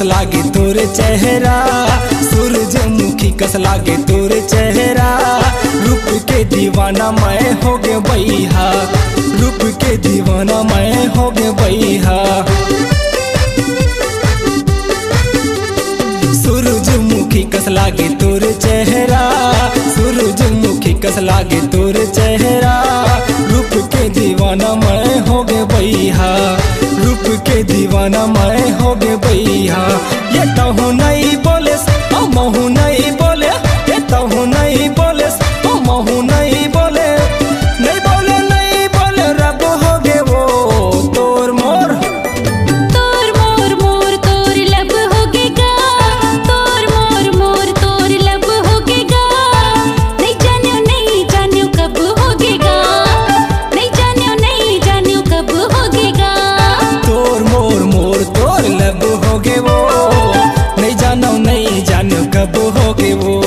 कस लागे तोरे चेहरा, सूरजमुखी कस लागे तोरे चेहरा। रूप के दीवाना मैं हो गे बैहा, रूप के दीवाना मैं हो गे बैहा। सूरजमुखी कस लागे तोरे चेहरा, सूरजमुखी कस लागे तोरे चेहरा। रूप के दीवाना मैं हो गे बैहा, रूप के दीवाना मैं हो गे बैहा। ये तहु नहीं बोले महू नहीं बोले, ये तहु नहीं बोले महू नहीं बोले, नहीं बोले नहीं बोले रब हो गे वो तोर मोर। तोर मोर मोर तोर लब हो गे गा, तोर मोर मोर तोर लब हो गे गा। नहीं जान्यो कब हो गे गा, नहीं जान्यो कब हो गे गा। तोर मोर मोर तोर लब हो गे वो, नहीं जानो कब हो गे वो।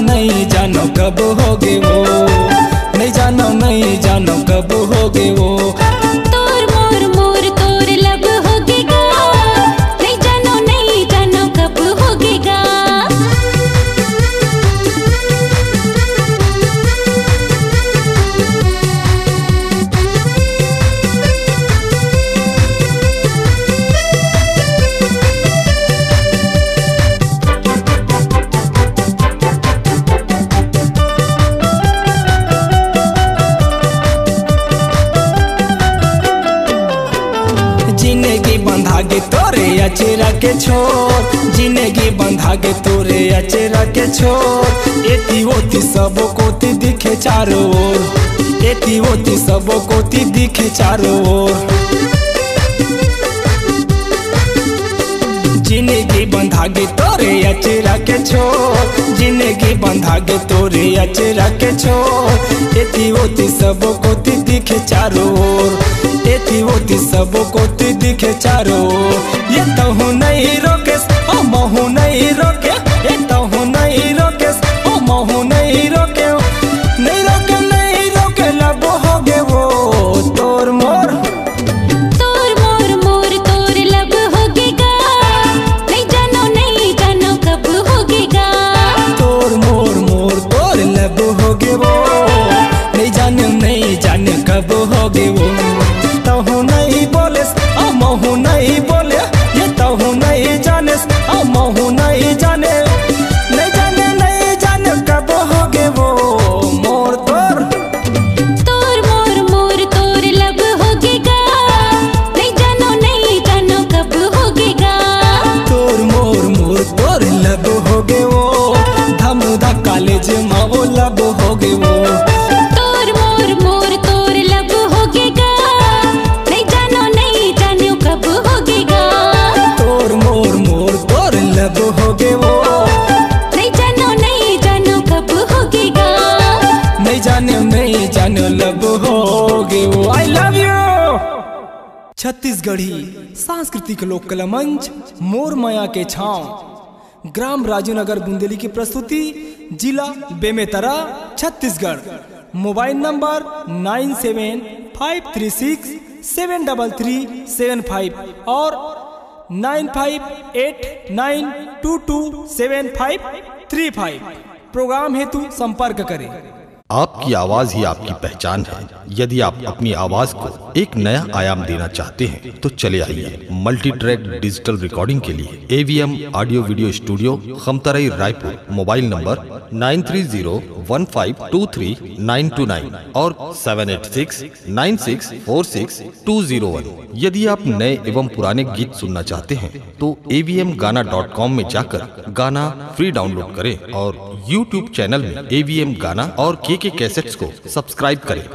नहीं जानो कब हो गे वो, नहीं जानो कब हो गे वो। तोर मोर मोर तोर लब हो गे गा, नहीं जानो कब हो गे गा। जिंदगी बंधा गे तोरे अचेरा के छोर, जिंदगी बंधा गे तोरे अचेरा के छोर। एती ओती सब कोती दिखे चारों ओर, एती ओती सब कोती दिखे चारों ओर। जिंदगी बंधा गे तोरे अचेरा के छोर, जिंदगी बंधा गे तोरे अचेरा के छोर। एती ओती सब कोती दिखे चारों ओर, एती ओती सब कोती दिखे चारों ओर। ये तहु नहीं रोके ओ महू नहीं रोके, ये तहु नहीं रोके ओ महू नहीं रोके, नहीं रोके नहीं रोके लब हो गे वो तोर मोर। तोर मोर मोर तोर लब हो गे गा, नहीं जानो कब हो गे गा। तोर मोर मोर तोर लब हो गे वो, नहीं जाने कब हो गे वो। तहु नहीं बोले महू नहीं बोले, ये तहु नहीं जाने महू नहीं जाने, नहीं जाने कब हो गे वो मोर तोर। तोर मोर मोर तोर लब हो गे गा, नहीं जानो कब हो गे गा। तोर मोर मोर तोर लब हो गे वो, धमधा कॉलेज में वो लब हो गे वो। तोर मोर मोर तोर लब हो गे गा, नहीं जानो कब हो गे गा। तोर मोर मोर तोर लब हो गे वो, नहीं जानो कब हो गे गा। नहीं जानो लब हो गे वो। I love you. छत्तीसगढ़ी सांस्कृतिक लोक कला मंच मोर माया के छांव, ग्राम राजूनगर बुंदेली की प्रस्तुति, जिला बेमेतरा छत्तीसगढ़। मोबाइल नंबर 9753673375 और 9589227535। प्रोग्राम हेतु संपर्क करें। आपकी आवाज ही आपकी पहचान है। यदि आप अपनी आवाज को एक नया आयाम देना चाहते हैं तो चले आइए मल्टी ट्रैक डिजिटल रिकॉर्डिंग के लिए AVM audio video studio, Khamtarai, Raipur. Mobile number 9301523929 और 7869646201। यदि आप नए एवं पुराने गीत सुनना चाहते हैं तो avmgana.com में जाकर गाना फ्री डाउनलोड करें और YouTube चैनल में AVM गाना और KK कैसेट्स को सब्सक्राइब करें।